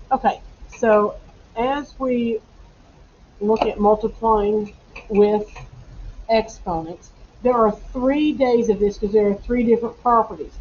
Okay, so as we look at multiplying with exponents, there are 3 days of this because there are 3 different properties.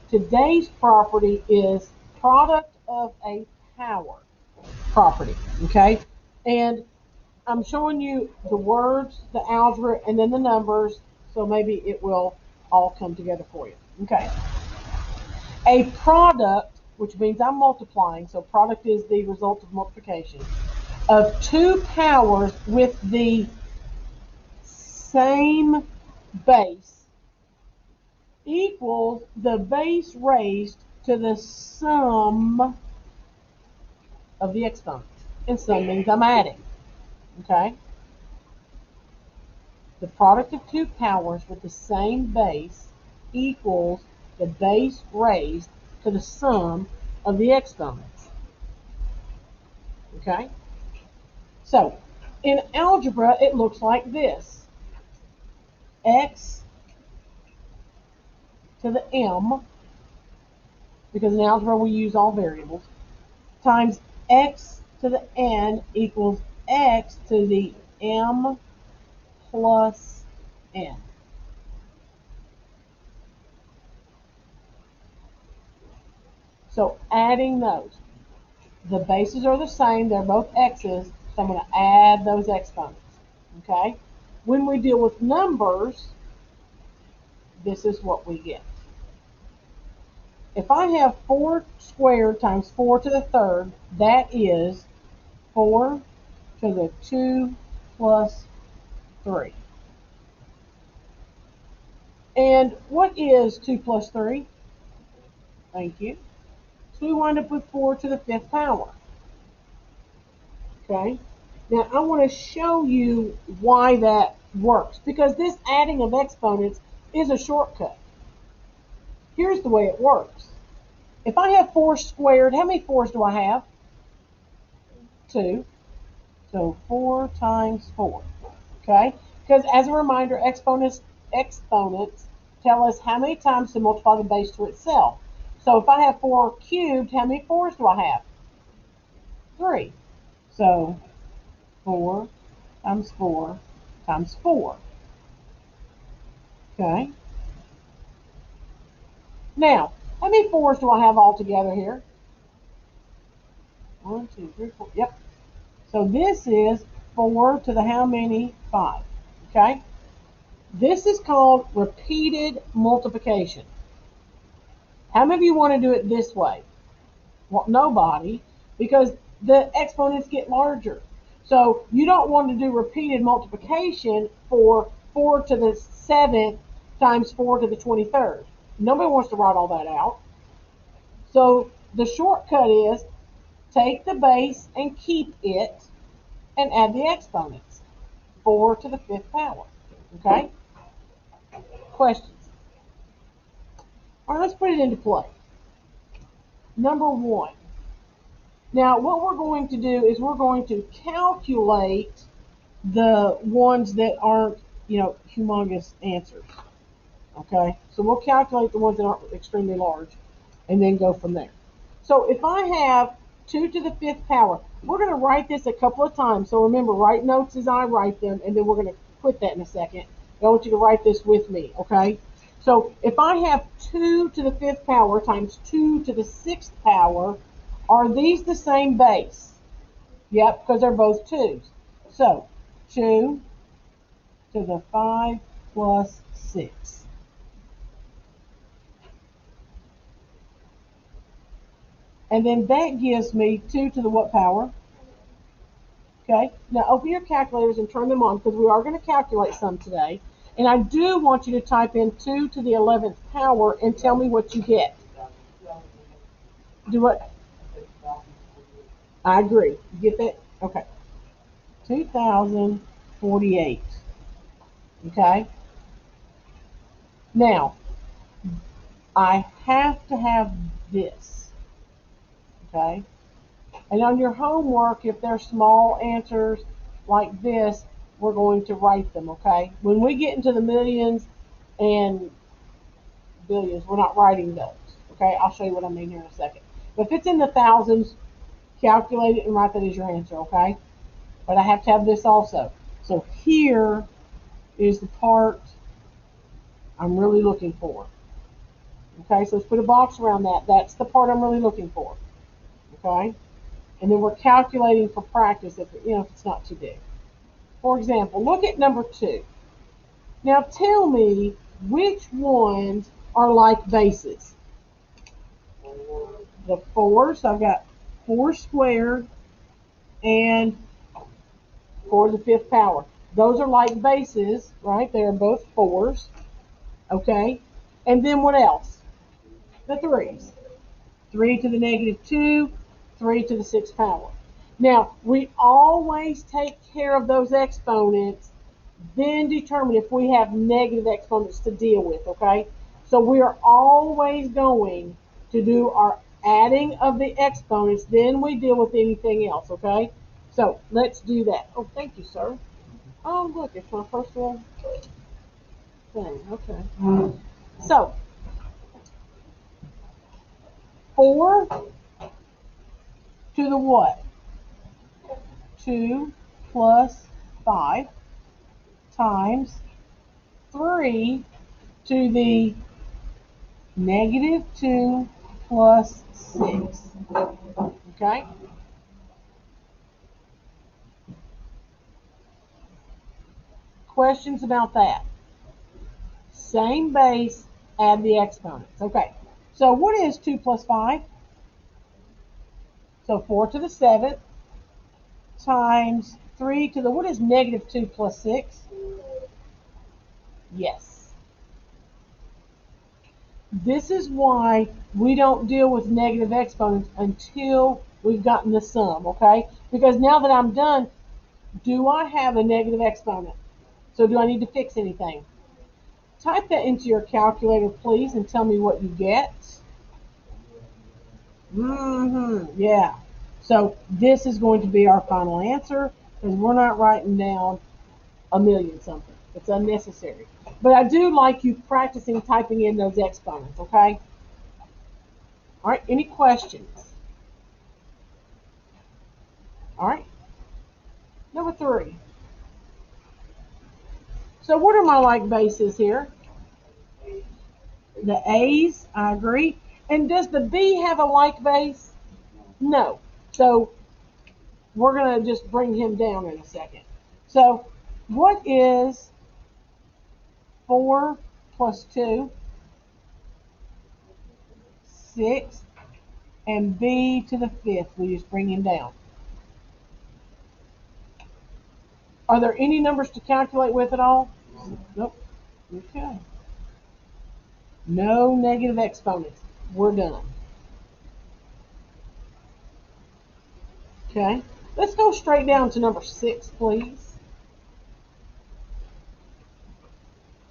Today's property is product of a power property, okay? And I'm showing you the words, the algebra, and then the numbers, so maybe it will all come together for you. Okay. A product, which means I'm multiplying, so product is the result of multiplication, of two powers with the same base equals the base raised to the sum of the exponents. And sum means I'm adding. Okay? The product of two powers with the same base equals the base raised to the sum of the exponents. Okay? So, in algebra, it looks like this. X to the m, because in algebra we use all variables, times x to the n equals x to the m plus n. So adding those. The bases are the same, they're both x's, so I'm going to add those exponents. Okay? When we deal with numbers, this is what we get. If I have 4 squared times 4 to the third, that is 4 to the 2 plus 3. And what is 2 plus 3? Thank you. So we wind up with 4 to the 5th power. Okay? Now I want to show you why that works, because this adding of exponents is a shortcut. Here's the way it works. If I have 4 squared, how many 4s do I have? 2. So 4 times 4. Okay? Because as a reminder, exponents tell us how many times to multiply the base to itself. So if I have 4 cubed, how many 4s do I have? 3. So 4 times 4 times 4. Okay? Now, how many 4s do I have all together here? 1, 2, 3, 4. Yep. So this is 4 to the how many? 5. Okay? This is called repeated multiplication. How many of you want to do it this way? Well, nobody, because the exponents get larger. So you don't want to do repeated multiplication for 4 to the 7th times 4 to the 23rd. Nobody wants to write all that out. So the shortcut is take the base and keep it and add the exponents. 4 to the 5th power. Okay? Questions? All right, let's put it into play. Number 1. Now, what we're going to do is we're going to calculate the ones that aren't, humongous answers. Okay? So we'll calculate the ones that aren't extremely large and then go from there. So if I have 2 to the 5th power, we're going to write this a couple of times. So remember, write notes as I write them, and then we're going to quit that in a second. I want you to write this with me, okay? So if I have 2 to the 5th power times 2 to the 6th power, are these the same base? Yep, because they're both 2's. So 2 to the 5 plus 6. And then that gives me 2 to the what power? Okay, now open your calculators and turn them on because we are going to calculate some today. And I do want you to type in 2 to the 11th power and tell me what you get. Do what? I agree. You get that? Okay. 2048. Okay? Now, I have to have this. Okay? And on your homework, if they're small answers like this, we're going to write them, okay? When we get into the millions and billions, we're not writing those, okay? I'll show you what I mean here in a second. But if it's in the thousands, calculate it and write that as your answer, okay? But I have to have this also. So here is the part I'm really looking for. Okay, so let's put a box around that. That's the part I'm really looking for. Okay? And then we're calculating for practice if it's not too big. For example, look at number 2. Now tell me which ones are like bases. The 4, so I've got 4 squared and 4 to the 5th power. Those are like bases, right? They're both 4s. Okay? And then what else? The 3s. 3 to the negative 2, 3 to the 6th power. Now, we always take care of those exponents, then determine if we have negative exponents to deal with, okay? So we are always going to do our adding of the exponents, then we deal with anything else, okay? So let's do that. Oh, thank you, sir. Oh, look, it's my first little thing. Okay. So, 4 to the what? 2 plus 5 times 3 to the negative 2 plus 6. Okay? Questions about that? Same base, add the exponents. Okay. So what is 2 plus 5? So 4 to the 7th times 3 to the, what is negative 2 plus 6? Yes. This is why we don't deal with negative exponents until we've gotten the sum, okay? Because now that I'm done, do I have a negative exponent? So do I need to fix anything? Type that into your calculator, please, and tell me what you get. Yeah. So this is going to be our final answer because we're not writing down a million something. It's unnecessary. But I do like you practicing typing in those exponents, okay? All right, any questions? All right, number 3. So what are my like bases here? The A's, I agree. And does the B have a like base? No. So we're going to just bring him down in a second. So what is 4 plus 2? 6. And B to the 5th, we just bring him down. Are there any numbers to calculate with at all? Nope. Okay. No negative exponents. We're done. Okay. Let's go straight down to number 6, please.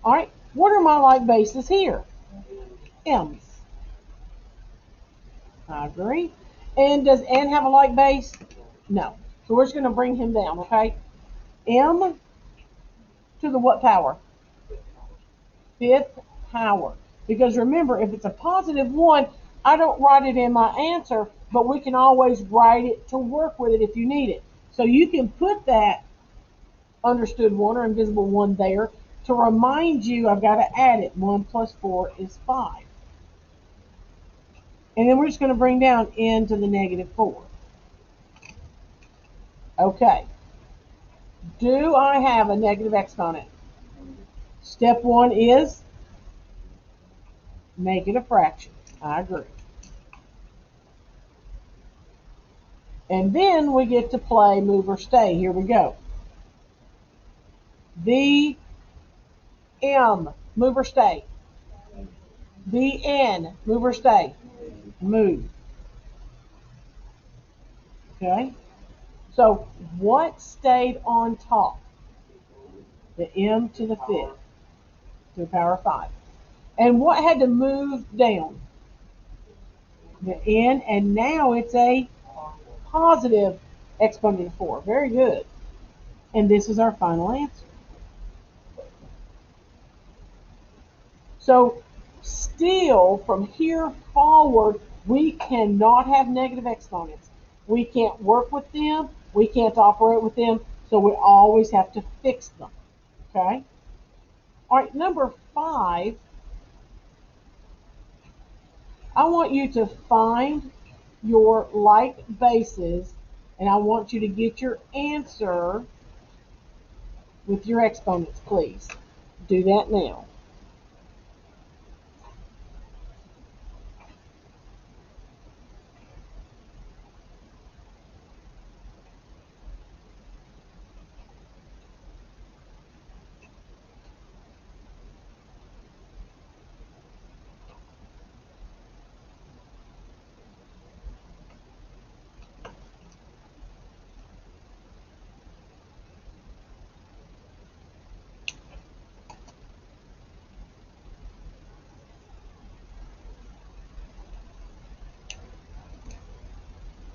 All right. What are my like bases here? M's. I agree. And does N have a like base? No. So we're just going to bring him down, okay? M to the what power? 5th power. Because remember, if it's a positive 1, I don't write it in my answer, but we can always write it to work with it if you need it. So you can put that understood 1 or invisible 1 there to remind you I've got to add it. 1 plus 4 is 5. And then we're just going to bring down n to the negative 4. Okay. Do I have a negative exponent? Step 1 is make it a fraction. I agree. And then we get to play move or stay. Here we go. The M, move or stay. The N, move or stay. Move. Okay? So what stayed on top? The M to the 5th, to the power of 5. And what had to move down? The N, and now it's a positive exponent of 4. Very good. And this is our final answer. So still, from here forward, we cannot have negative exponents. We can't work with them. We can't operate with them. So we always have to fix them. Okay? All right, number 5, I want you to find your like bases, and I want you to get your answer with your exponents, please. Do that now.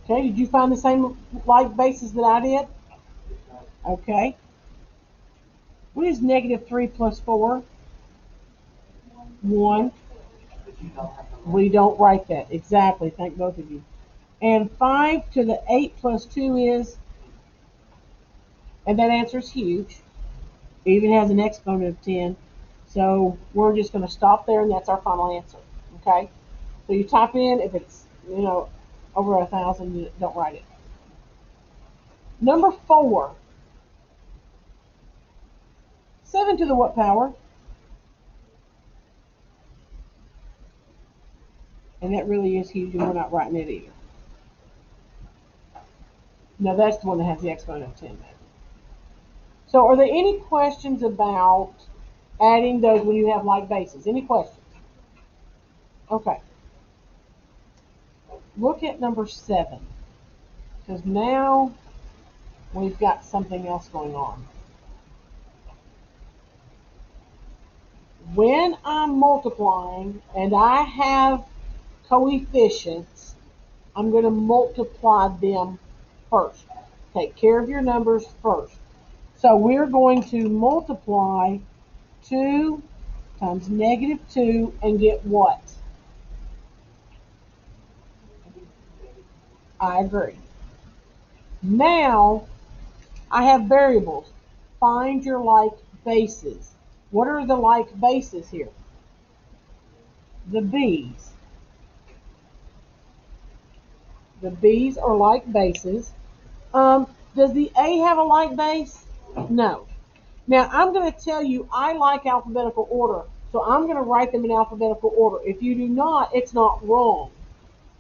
Okay, did you find the same like bases that I did? Okay. What is negative 3 plus 4? 1. We don't write that. Exactly. Thank both of you. And 5 to the 8 plus 2 is, and that answer is huge. It even has an exponent of 10. So we're just going to stop there, and that's our final answer. Okay? So you type in, if it's, over 1,000, you don't write it. Number 4. 7 to the what power? And that really is huge, and we're not writing it either. No, that's the one that has the exponent of 10. So are there any questions about adding those when you have like bases? Any questions? Okay. Look at number 7, because now we've got something else going on. When I'm multiplying and I have coefficients, I'm going to multiply them first. Take care of your numbers first. So we're going to multiply 2 times negative 2 and get what? I agree. Now I have variables. Find your like bases. What are the like bases here? The b's. The b's are like bases. Does the a have a like base? No. Now I'm going to tell you I like alphabetical order, so I'm going to write them in alphabetical order. If you do not, it's not wrong.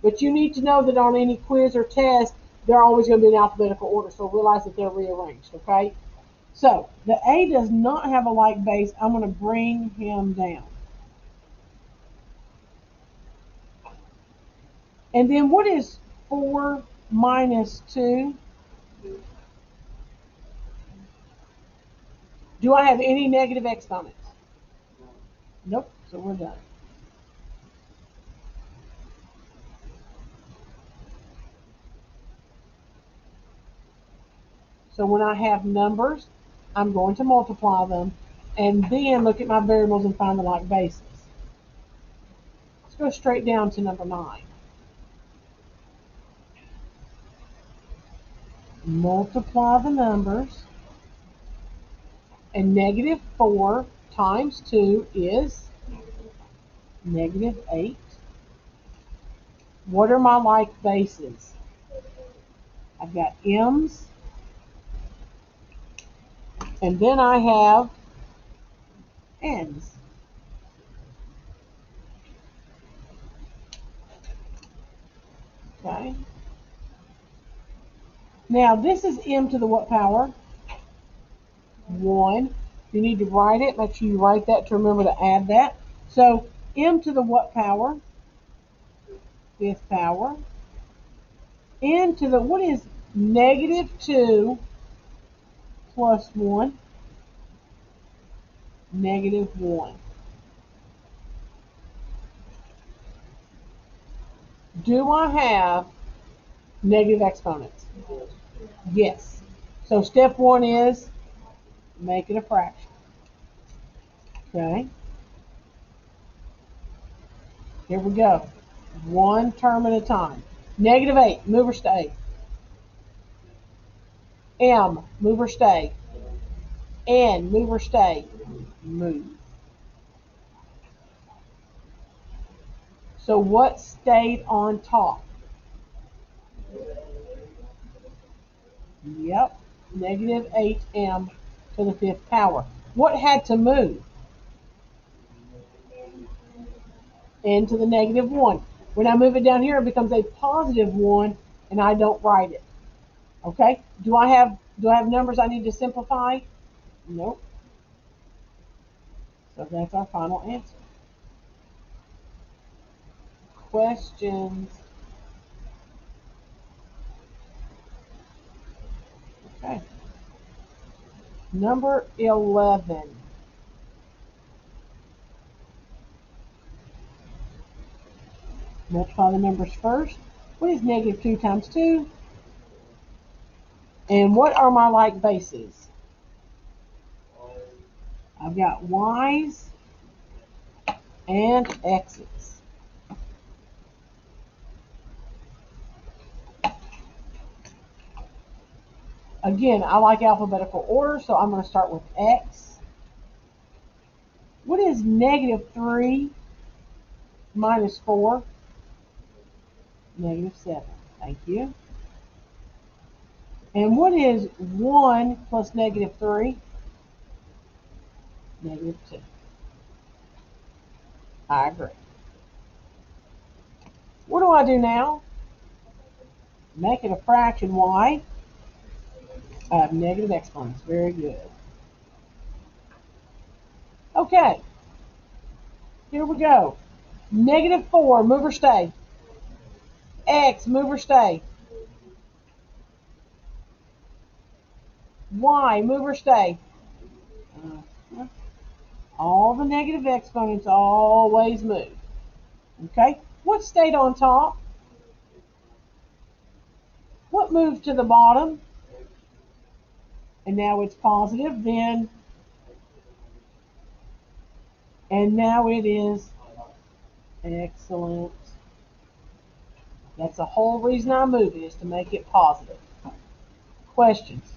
But you need to know that on any quiz or test, they're always going to be in alphabetical order, so realize that they're rearranged, okay? So the A does not have a like base. I'm going to bring him down. And then what is 4 minus 2? Do I have any negative exponents? Nope, so we're done. So when I have numbers, I'm going to multiply them and then look at my variables and find the like bases. Let's go straight down to number 9. Multiply the numbers, and negative 4 times 2 is negative 8. What are my like bases? I've got m's, and then I have n's. Okay. Now this is m to the what power? 1. You need to write it. Make sure you write that to remember to add that. So m to the what power? 5th power. N to the, what is negative 2 plus 1? Negative 1. Do I have negative exponents? Yes. So step 1 is make it a fraction. Okay. Here we go. One term at a time. Negative 8. Move or stay? M, move or stay. N, move or stay. Move. So what stayed on top? Yep, negative 8m to the fifth power. What had to move? N to the negative 1. When I move it down here, it becomes a positive 1, and I don't write it. Okay? Do I have numbers I need to simplify? Nope. So that's our final answer. Questions? Okay. Number 11. Multiply the numbers first. What is negative 2 times 2? And what are my like bases? I've got y's and x's. Again, I like alphabetical order, so I'm going to start with x. What is negative 3 minus 4? Negative 7. Thank you. And what is 1 plus negative 3? Negative 2. I agree. What do I do now? Make it a fraction. Why? I have negative exponents. Very good. Okay. Here we go. Negative 4, move or stay. X, move or stay. Y, move or stay. All the negative exponents always move. Okay? What stayed on top? What moved to the bottom? And now it's positive. Then, and now it is excellent. That's the whole reason I moved it, is to make it positive. Questions?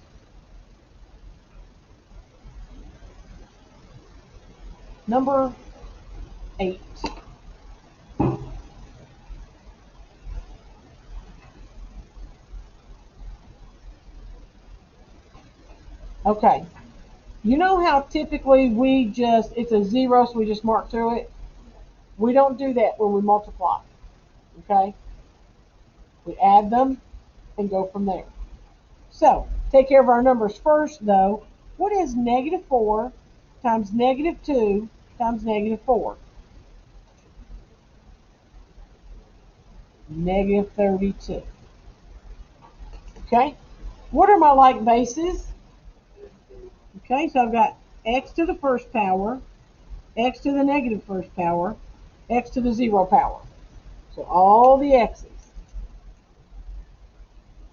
Number 8. Okay. You know how typically it's a 0, so we just mark through it? We don't do that when we multiply. Okay? We add them and go from there. So, take care of our numbers first, though. What is negative 4 times negative 2 times negative 4? Negative 32. Okay? What are my like bases? Okay, so I've got x to the first power, x to the negative first power, x to the 0 power. So all the x's.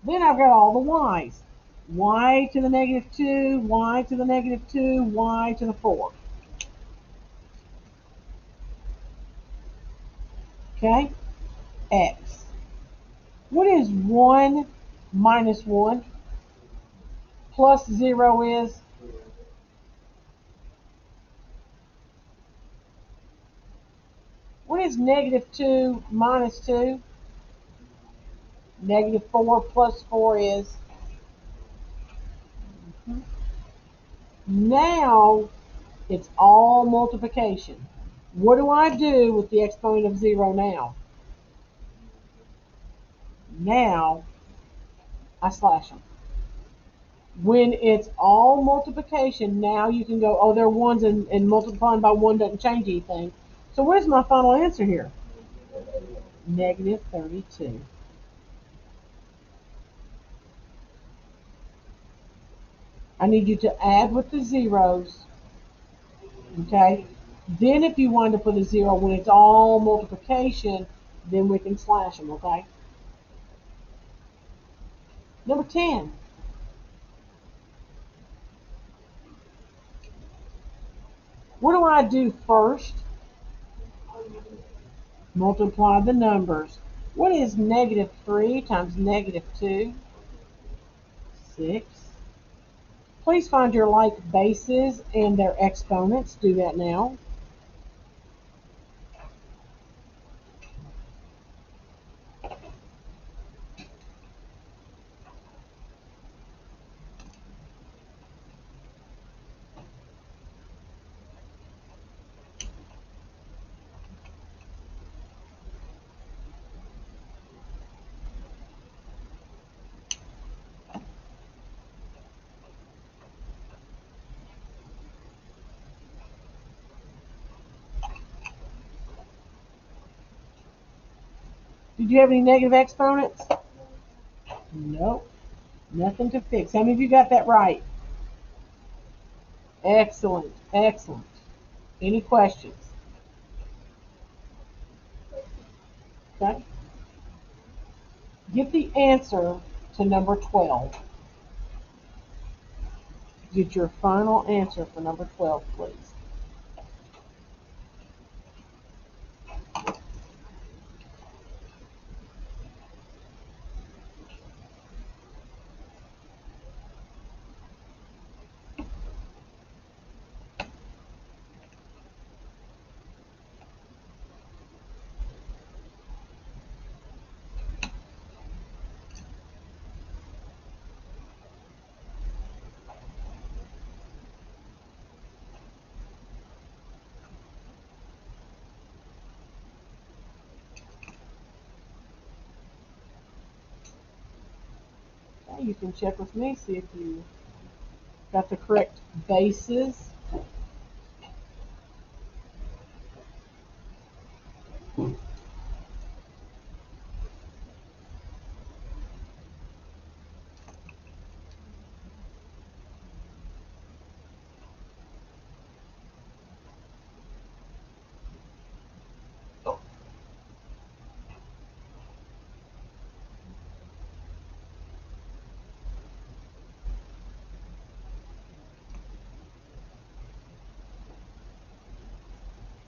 Then I've got all the y's. Y to the negative 2, y to the negative 2, y to the 4. Okay? X. What is 1 minus 1? Plus 0 is? What is negative 2 minus 2? Negative 4 plus 4 is? Now it's all multiplication. What do I do with the exponent of 0 now? Now I slash them. When it's all multiplication, now you can go, oh, they're ones, and multiplying by 1 doesn't change anything. So where's my final answer here? Negative 32. I need you to add with the zeros. Okay? Then if you wanted to put a 0 when it's all multiplication, then we can slash them, okay? Number 10. What do I do first? Multiply the numbers. What is negative 3 times negative 2? 6. Please find your like bases and their exponents. Do that now. Did you have any negative exponents? Nope. Nothing to fix. How many of you got that right? Excellent. Excellent. Any questions? Okay. Get the answer to number 12. Get your final answer for number 12, please. Okay, you can check with me, see if you got the correct bases.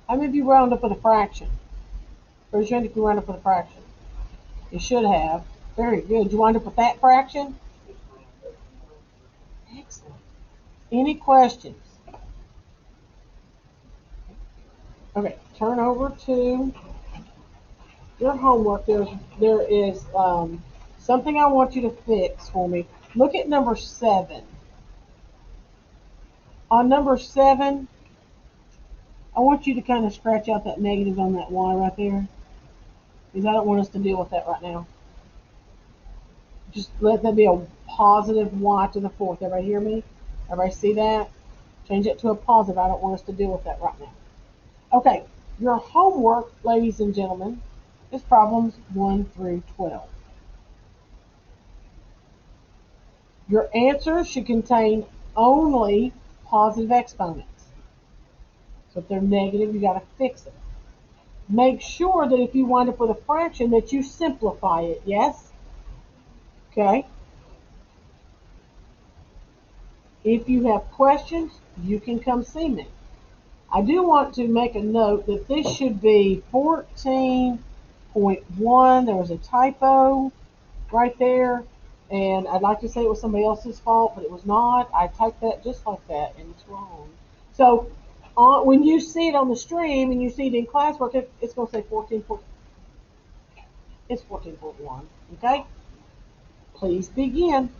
How many of you round up with a fraction? Raise your hand if you round up with a fraction. You should have. Very good. You wind up with that fraction? Excellent. Any questions? Okay, turn over to your homework. There is something I want you to fix for me. Look at number 7. On number 7, I want you to kind of scratch out that negative on that y right there, because I don't want us to deal with that right now. Just let that be a positive y to the 4th. Everybody hear me? Everybody see that? Change it to a positive. I don't want us to deal with that right now. Okay, your homework, ladies and gentlemen, is problems 1 through 12. Your answers should contain only positive exponents. So if they're negative, you got to fix it. Make sure that if you wind up with a fraction that you simplify it, yes? Okay. If you have questions, you can come see me. I do want to make a note that this should be 14.1. There was a typo right there, and I'd like to say it was somebody else's fault, but it was not. I typed that just like that, and it's wrong. So when you see it on the stream and you see it in classwork, it's going to say 14. It's 14.1. Okay? Please begin.